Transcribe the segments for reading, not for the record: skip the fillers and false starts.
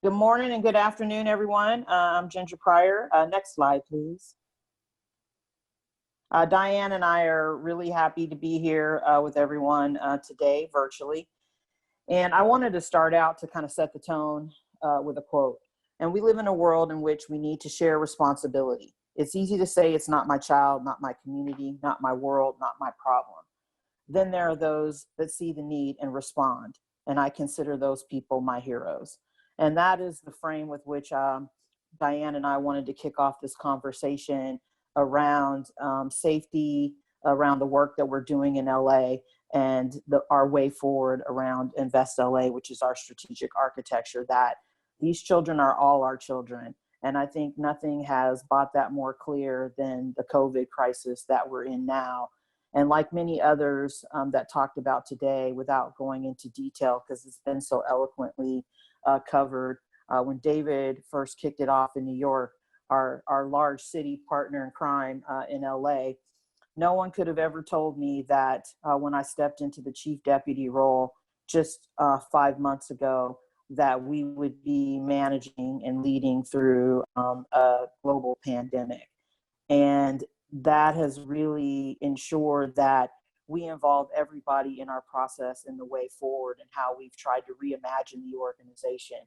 Good morning and good afternoon, everyone. I'm Ginger Pryor. Next slide, please. Diane and I are really happy to be here with everyone today virtually. And I wanted to start out to kind of set the tone with a quote. And we live in a world in which we need to share responsibility. It's easy to say it's not my child, not my community, not my world, not my problem. Then there are those that see the need and respond. And I consider those people my heroes. And that is the frame with which Diane and I wanted to kick off this conversation around safety, around the work that we're doing in LA, and our way forward around Invest LA, which is our strategic architecture, that these children are all our children. And I think nothing has brought that more clear than the COVID crisis that we're in now. And like many others that talked about today, without going into detail, because it's been so eloquently covered, when David first kicked it off in New York, our large city partner in crime in LA, no one could have ever told me that when I stepped into the chief deputy role just 5 months ago, that we would be managing and leading through a global pandemic. And that has really ensured that we involve everybody in our process in the way forward and how we've tried to reimagine the organization.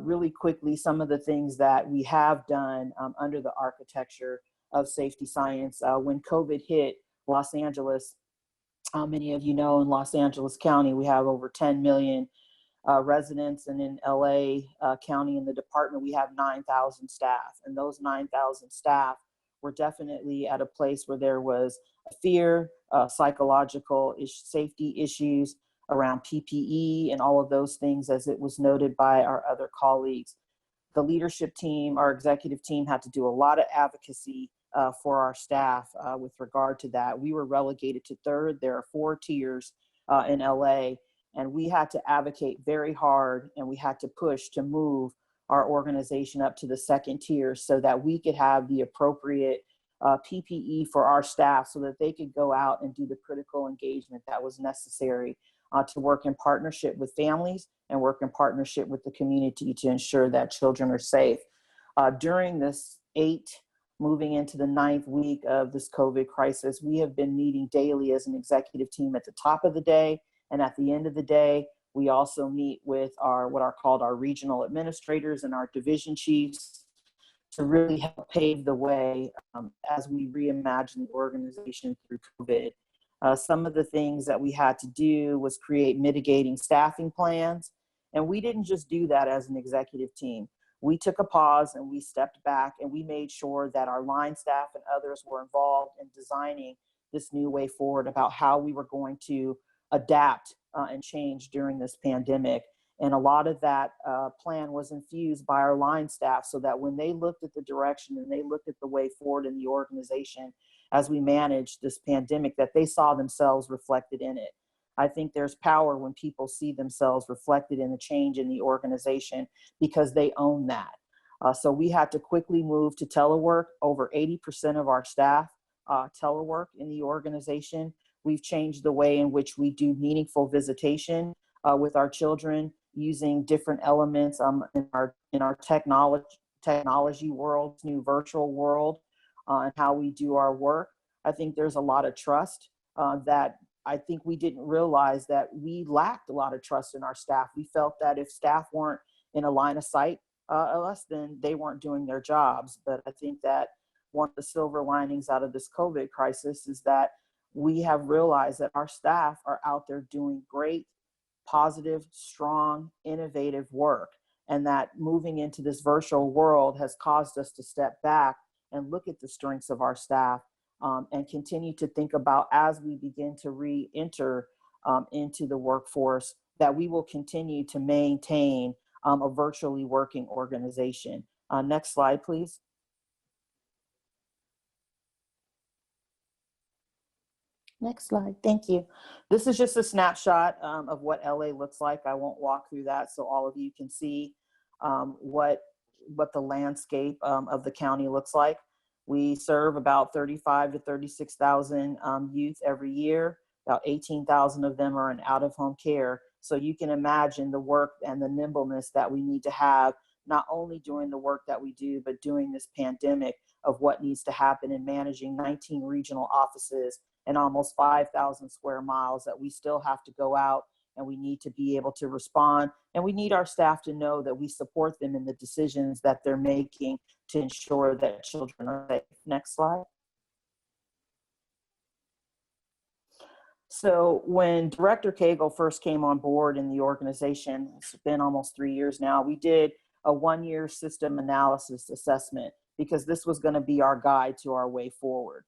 Really quickly, some of the things that we have done under the architecture of safety science. When COVID hit Los Angeles, many of you know in Los Angeles County, we have over 10 million residents, and in LA County in the department, we have 9,000 staff. And those 9,000 staff were definitely at a place where there was a fear, psychological safety issues around PPE and all of those things, as it was noted by our other colleagues. The leadership team, our executive team, had to do a lot of advocacy for our staff with regard to that. We were relegated to third. There are 4 tiers in LA, and we had to advocate very hard, and we had to push to move our organization up to the second tier so that we could have the appropriate PPE for our staff so that they could go out and do the critical engagement that was necessary to work in partnership with families and work in partnership with the community to ensure that children are safe. During this moving into the 9th week of this COVID crisis, we have been meeting daily as an executive team at the top of the day, and at the end of the day, we also meet with what are called our regional administrators and our division chiefs to really help pave the way as we reimagine the organization through COVID. Some of the things that we had to do was create mitigating staffing plans. And we didn't just do that as an executive team. We took a pause and we stepped back and we made sure that our line staff and others were involved in designing this new way forward about how we were going to adapt and change during this pandemic. And a lot of that plan was infused by our line staff so that when they looked at the direction and they looked at the way forward in the organization as we managed this pandemic, that they saw themselves reflected in it. I think there's power when people see themselves reflected in the change in the organization because they own that. So we had to quickly move to telework. Over 80% of our staff telework in the organization. We've changed the way in which we do meaningful visitation with our children using different elements in our technology world, new virtual world, and how we do our work. I think there's a lot of trust that I think we didn't realize that we lacked a lot of trust in our staff. We felt that if staff weren't in a line of sight of us, then they weren't doing their jobs. But I think that one of the silver linings out of this COVID crisis is that we have realized that our staff are out there doing great, positive, strong, innovative work. And that moving into this virtual world has caused us to step back and look at the strengths of our staff and continue to think about, as we begin to re-enter into the workforce, that we will continue to maintain a virtually working organization. Next slide, please. Next slide, thank you. This is just a snapshot of what LA looks like. I won't walk through that so all of you can see what the landscape of the county looks like. We serve about 35 to 36,000 youth every year. About 18,000 of them are in out-of-home care. So you can imagine the work and the nimbleness that we need to have, not only doing the work that we do, but doing this pandemic of what needs to happen in managing 19 regional offices and almost 5,000 square miles that we still have to go out, and we need to be able to respond. And we need our staff to know that we support them in the decisions that they're making to ensure that children are safe. Next slide. So when Director Cagle first came on board in the organization, it's been almost 3 years now, we did a 1-year system analysis assessment because this was going to be our guide to our way forward.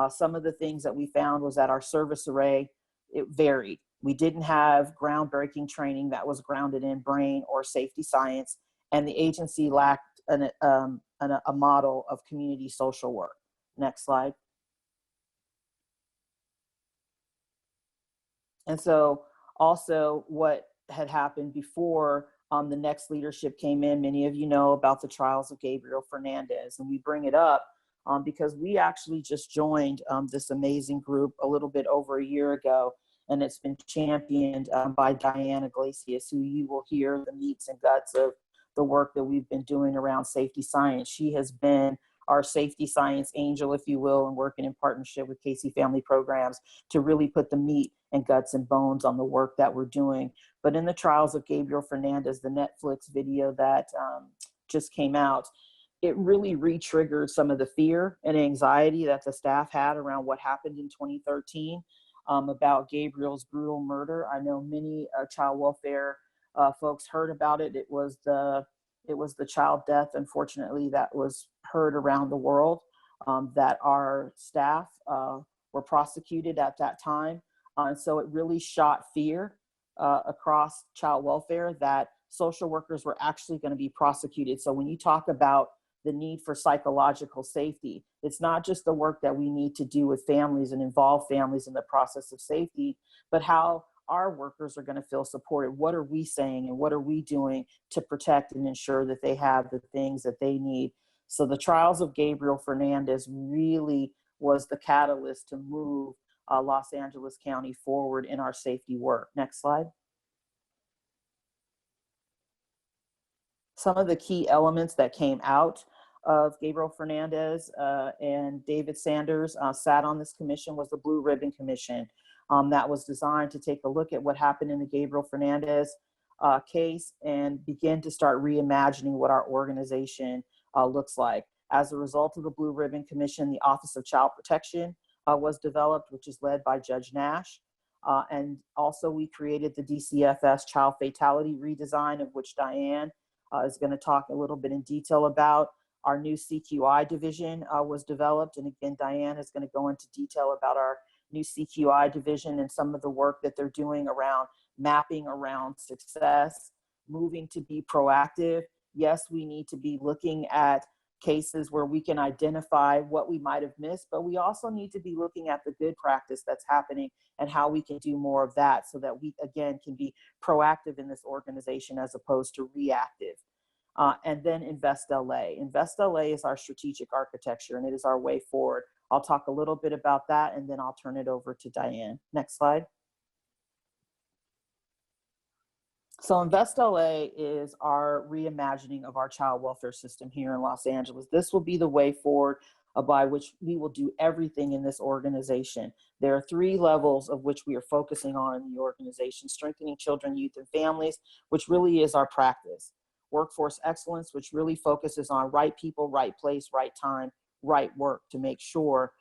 Some of the things that we found was that our service array, it varied. We didn't have groundbreaking training that was grounded in brain or safety science, and the agency lacked a model of community social work. Next slide. And so also what had happened before the next leadership came in, many of you know about the trials of Gabriel Fernandez, and we bring it up because we actually just joined this amazing group a little bit over a year ago, and it's been championed by Diane Iglesias, who you will hear the meats and guts of the work that we've been doing around safety science. She has been our safety science angel, if you will, and working in partnership with Casey Family Programs to really put the meat and guts and bones on the work that we're doing. But in the trials of Gabriel Fernandez, the Netflix video that just came out, it really re-triggered some of the fear and anxiety that the staff had around what happened in 2013 about Gabriel's brutal murder. I know many child welfare folks heard about it. It was the child death, unfortunately, that was heard around the world, that our staff were prosecuted at that time. And so it really shot fear across child welfare that social workers were actually going to be prosecuted. So when you talk about the need for psychological safety, it's not just the work that we need to do with families and involve families in the process of safety, but how our workers are going to feel supported. What are we saying and what are we doing to protect and ensure that they have the things that they need? So the trials of Gabriel Fernandez really was the catalyst to move Los Angeles County forward in our safety work. Next slide. Some of the key elements that came out of Gabriel Fernandez and David Sanders sat on this commission was the Blue Ribbon Commission. That was designed to take a look at what happened in the Gabriel Fernandez case and begin to start reimagining what our organization looks like. As a result of the Blue Ribbon Commission, the Office of Child Protection was developed, which is led by Judge Nash. And also we created the DCFS Child Fatality Redesign, of which Diane is going to talk a little bit in detail about. Our new CQI division was developed. And again, Diane is going to go into detail about our new CQI division and some of the work that they're doing around mapping around success, moving to be proactive. Yes, we need to be looking at cases where we can identify what we might have missed, but we also need to be looking at the good practice that's happening and how we can do more of that so that we, again, can be proactive in this organization as opposed to reactive. And then Invest LA. Invest LA is our strategic architecture and it is our way forward. I'll talk a little bit about that and then I'll turn it over to Diane. Next slide. So Invest LA is our reimagining of our child welfare system here in Los Angeles. This will be the way forward by which we will do everything in this organization. There are 3 levels of which we are focusing on in the organization: strengthening children, youth, and families, which really is our practice; workforce excellence, which really focuses on right people, right place, right time, right work to make sure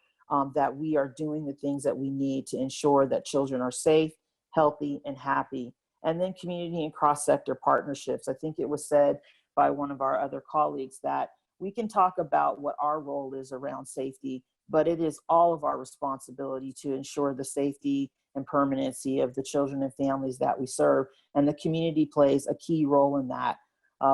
that we are doing the things that we need to ensure that children are safe, healthy, and happy. And then community and cross-sector partnerships. I think it was said by one of our other colleagues that we can talk about what our role is around safety, but it is all of our responsibility to ensure the safety and permanency of the children and families that we serve. And the community plays a key role in that.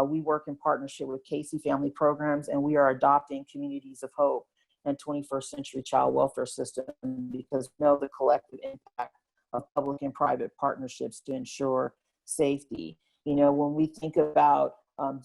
We work in partnership with Casey Family Programs, and we are adopting Communities of Hope and 21st Century Child Welfare System because we know the collective impact of public and private partnerships to ensure safety. You know, when we think about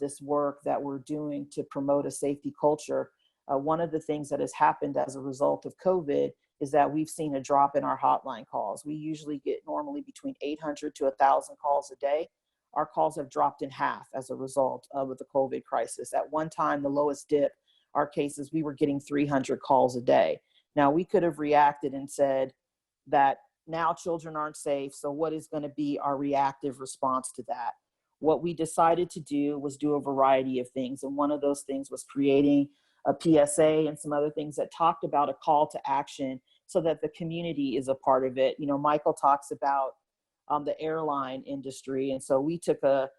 this work that we're doing to promote a safety culture, one of the things that has happened as a result of COVID is that we've seen a drop in our hotline calls. We usually get normally between 800 to 1,000 calls a day. Our calls have dropped in half as a result of the COVID crisis. At one time, the lowest dip, our cases, we were getting 300 calls a day. Now, we could have reacted and said that now children aren't safe, so what is going to be our reactive response to that? What we decided to do was do a variety of things, and one of those things was creating a PSA and some other things that talked about a call to action so that the community is a part of it. You know, Michael talks about the airline industry, and so we took a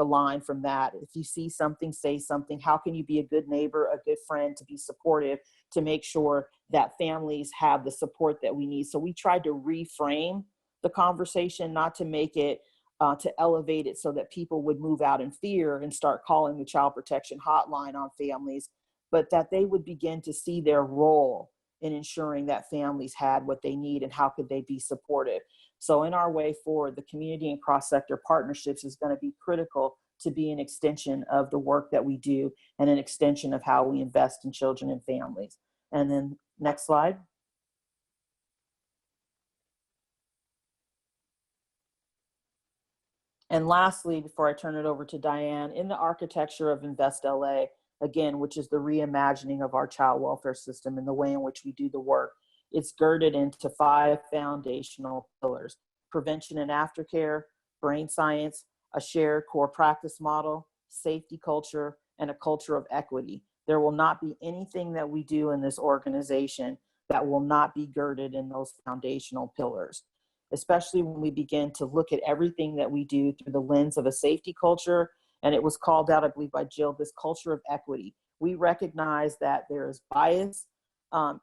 line from that. If you see something, say something. How can you be a good neighbor, a good friend, to be supportive, to make sure that families have the support that we need? So we tried to reframe the conversation, not to make it, to elevate it so that people would move out in fear and start calling the child protection hotline on families, but that they would begin to see their role in ensuring that families had what they need and how could they be supportive. So in our way forward, the community and cross-sector partnerships is going to be critical to be an extension of the work that we do and an extension of how we invest in children and families. And then next slide. And lastly, before I turn it over to Diane, in the architecture of Invest LA, again, which is the reimagining of our child welfare system and the way in which we do the work, it's girded into 5 foundational pillars: prevention and aftercare, brain science, a shared core practice model, safety culture, and a culture of equity. There will not be anything that we do in this organization that will not be girded in those foundational pillars, especially when we begin to look at everything that we do through the lens of a safety culture. And it was called out, I believe, by Jill, this culture of equity. We recognize that there is bias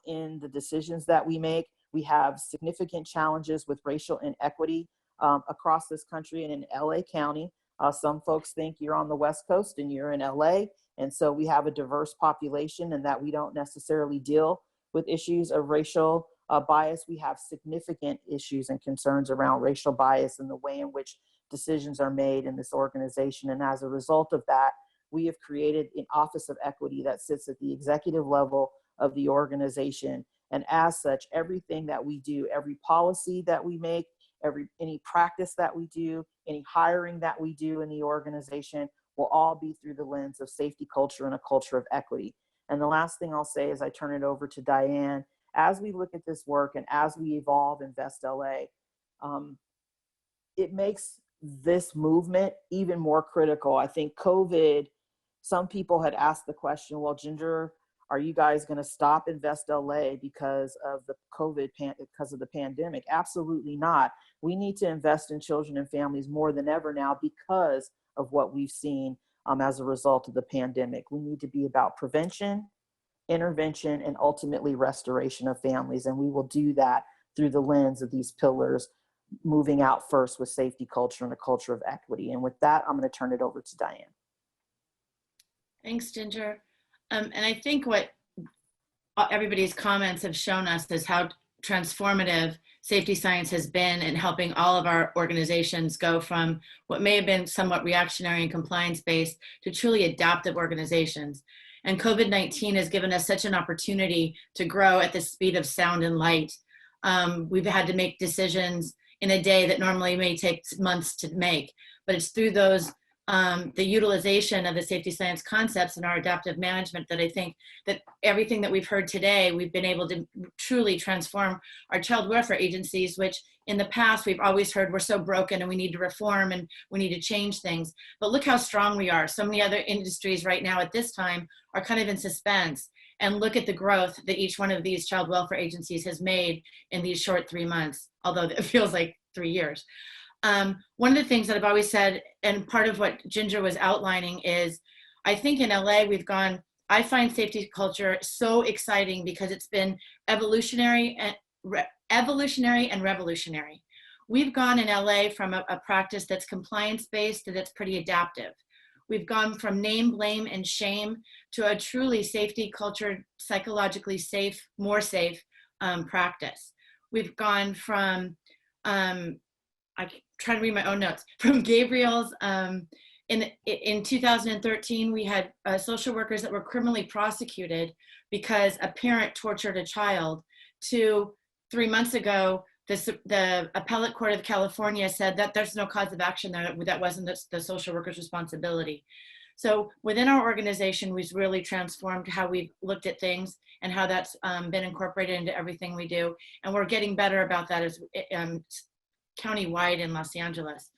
in the decisions that we make. We have significant challenges with racial inequity across this country and in LA County. Some folks think you're on the West Coast and you're in LA. And so we have a diverse population, and that we don't necessarily deal with issues of racial bias. We have significant issues and concerns around racial bias and the way in which decisions are made in this organization. And as a result of that, we have created an Office of Equity that sits at the executive level of the organization. And as such, everything that we do, every policy that we make, any practice that we do, any hiring that we do in the organization will all be through the lens of safety culture and a culture of equity. And the last thing I'll say as I turn it over to Diane, as we look at this work and as we evolve Invest LA, it makes this movement even more critical. I think COVID, some people had asked the question, well, Ginger, are you guys going to stop Invest LA because of the because of the pandemic? Absolutely not. We need to invest in children and families more than ever now because of what we've seen as a result of the pandemic. We need to be about prevention, intervention, and ultimately restoration of families. And we will do that through the lens of these pillars, moving out first with safety culture and a culture of equity. And with that, I'm going to turn it over to Diane. Thanks, Ginger. And I think what everybody's comments have shown us is how transformative safety science has been in helping all of our organizations go from what may have been somewhat reactionary and compliance-based to truly adaptive organizations. And COVID-19 has given us such an opportunity to grow at the speed of sound and light. We've had to make decisions in a day that normally may take months to make, but it's through those the utilization of the safety science concepts and our adaptive management that I think that everything that we've heard today, we've been able to truly transform our child welfare agencies, which in the past we've always heard we're so broken and we need to reform and we need to change things. But look how strong we are. So many other industries right now at this time are kind of in suspense. And look at the growth that each one of these child welfare agencies has made in these short 3 months, although it feels like 3 years. One of the things that I've always said, and part of what Ginger was outlining, is I think in LA we've gone, I find safety culture so exciting because it's been evolutionary and revolutionary. We've gone in LA from a practice that's compliance-based to that's pretty adaptive. We've gone from name, blame, and shame to a truly safety culture, psychologically safe, more safe practice. We've gone from, I try to read my own notes, from Gabriel's, in 2013, we had social workers that were criminally prosecuted because a parent tortured a child, to 3 months ago, the appellate court of California said that there's no cause of action there, that wasn't the social worker's responsibility. So within our organization, we've really transformed how we've looked at things and how that's been incorporated into everything we do. And we're getting better about that as countywide in Los Angeles.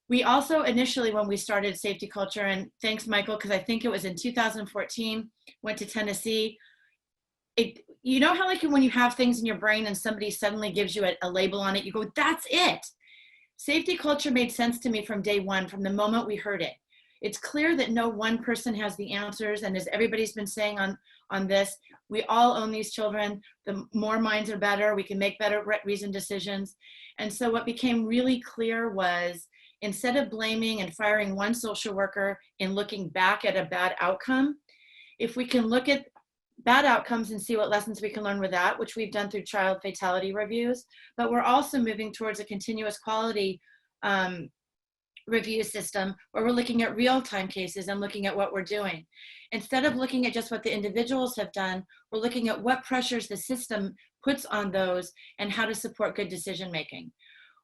We also initially, when we started safety culture, and thanks Michael, because I think it was in 2014, went to Tennessee. You know how like when you have things in your brain and somebody suddenly gives you a label on it, you go, that's it. Safety culture made sense to me from day one, from the moment we heard it. It's clear that no one person has the answers, and as everybody's been saying on this, we all own these children. The more minds are better, we can make better reasoned decisions. And so what became really clear was, instead of blaming and firing one social worker and looking back at a bad outcome, if we can look at bad outcomes and see what lessons we can learn with that, which we've done through child fatality reviews, but we're also moving towards a continuous quality review system where we're looking at real-time cases and looking at what we're doing. Instead of looking at just what the individuals have done, we're looking at what pressures the system puts on those and how to support good decision-making.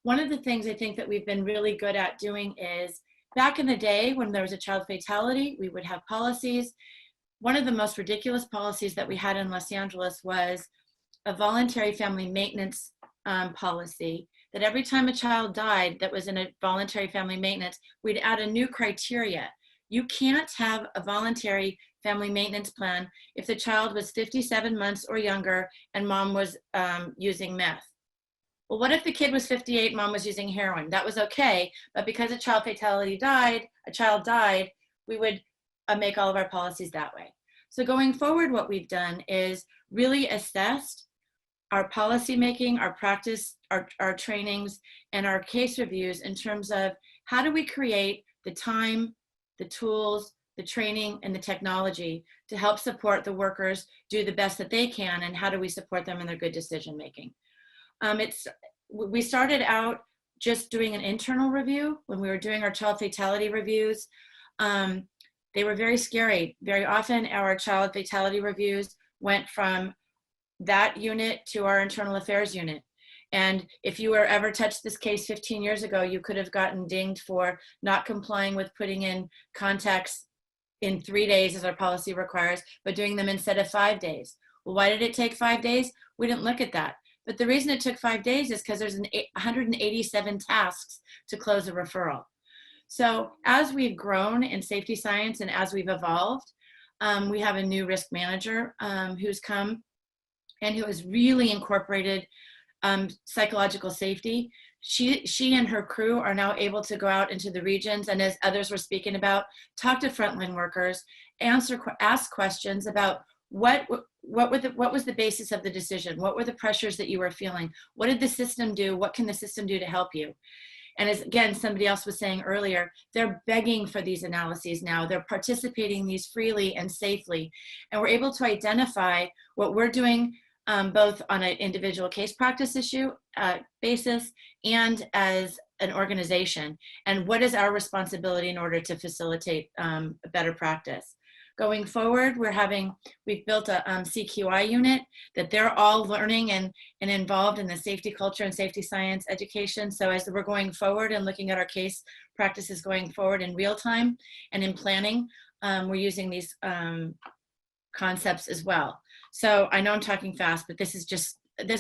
One of the things I think that we've been really good at doing is, back in the day when there was a child fatality, we would have policies. One of the most ridiculous policies that we had in Los Angeles was a voluntary family maintenance policy, that every time a child died that was in a voluntary family maintenance, we'd add a new criteria. You can't have a voluntary family maintenance plan if the child was 57 months or younger and mom was using meth. Well, what if the kid was 58, mom was using heroin? That was okay, but because a child died, we would make all of our policies that way. So going forward, what we've done is really assessed our policy making, our practice, our trainings, and our case reviews in terms of how do we create the time, the tools, the training, and the technology to help support the workers do the best that they can, and how do we support them in their good decision making. We started out just doing an internal review. When we were doing our child fatality reviews, they were very scary. Very often our child fatality reviews went from that unit to our internal affairs unit. And if you were ever touched this case 15 years ago, you could have gotten dinged for not complying with putting in contacts in 3 days as our policy requires, but doing them instead of 5 days. Well, why did it take 5 days? We didn't look at that. But the reason it took 5 days is because there's 187 tasks to close a referral. So as we've grown in safety science and as we've evolved, we have a new risk manager who's come and who has really incorporated psychological safety. She and her crew are now able to go out into the regions, and as others were speaking about, talk to frontline workers, ask questions about what was the basis of the decision? What were the pressures that you were feeling? What did the system do? What can the system do to help you? And as again, somebody else was saying earlier, they're begging for these analyses now. They're participating in these freely and safely. And we're able to identify what we're doing both on an individual case practice issue basis and as an organization. And what is our responsibility in order to facilitate a better practice? Going forward, we've built a CQI unit that they're all learning and involved in the safety culture and safety science education. So as we're going forward and looking at our case practices going forward in real time and in planning, we're using these concepts as well. So I know I'm talking fast, but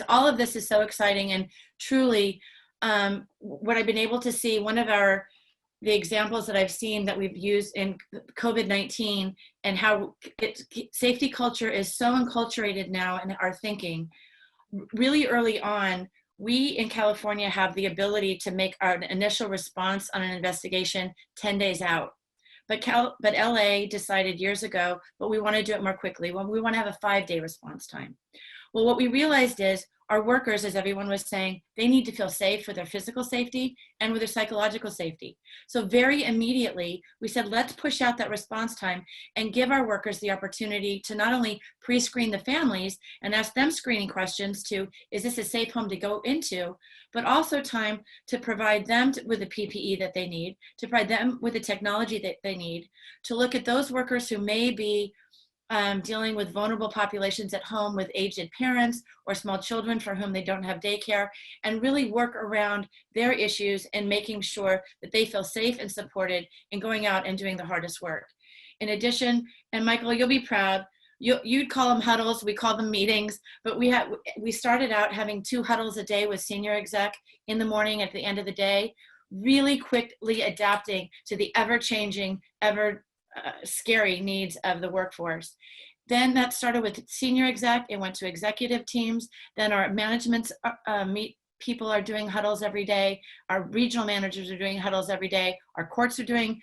all of this is so exciting, and truly what I've been able to see, the examples that I've seen that we've used in COVID-19 and how safety culture is so enculturated now in our thinking. Really early on, we in California have the ability to make our initial response on an investigation 10 days out. But LA decided years ago, but we want to do it more quickly. Well, we want to have a 5-day response time. Well, what we realized is our workers, as everyone was saying, they need to feel safe with their physical safety and with their psychological safety. So very immediately, we said, let's push out that response time and give our workers the opportunity to not only pre-screen the families and ask them screening questions to, is this a safe home to go into, but also time to provide them with the PPE that they need, to provide them with the technology that they need, to look at those workers who may be dealing with vulnerable populations at home with aged parents or small children for whom they don't have daycare, and really work around their issues and making sure that they feel safe and supported in going out and doing the hardest work. In addition, and Michael, you'll be proud, you'd call them huddles, we call them meetings, but we started out having 2 huddles a day with senior exec in the morning at the end of the day, really quickly adapting to the ever-changing, ever scary needs of the workforce. Then that started with senior exec, it went to executive teams, then our management people are doing huddles every day, our regional managers are doing huddles every day, our courts are doing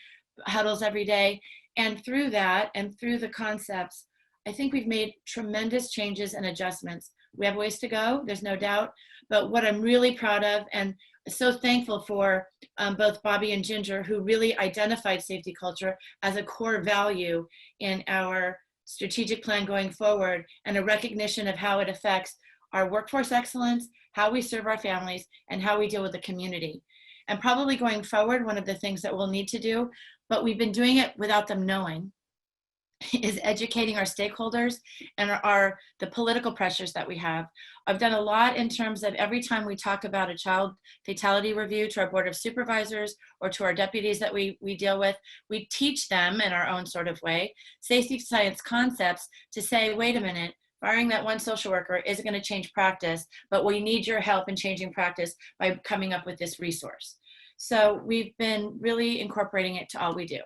huddles every day, and through that and through the concepts, I think we've made tremendous changes and adjustments. We have ways to go, there's no doubt, but what I'm really proud of and so thankful for both Bobby and Ginger, who really identified safety culture as a core value in our strategic plan going forward, and a recognition of how it affects our workforce excellence, how we serve our families, and how we deal with the community. And probably going forward, one of the things that we'll need to do, but we've been doing it without them knowing, is educating our stakeholders and the political pressures that we have. I've done a lot in terms of every time we talk about a child fatality review to our board of supervisors or to our deputies that we deal with, we teach them in our own sort of way, safety science concepts to say, wait a minute, firing that one social worker isn't going to change practice, but we need your help in changing practice by coming up with this resource. So we've been really incorporating it to all we do.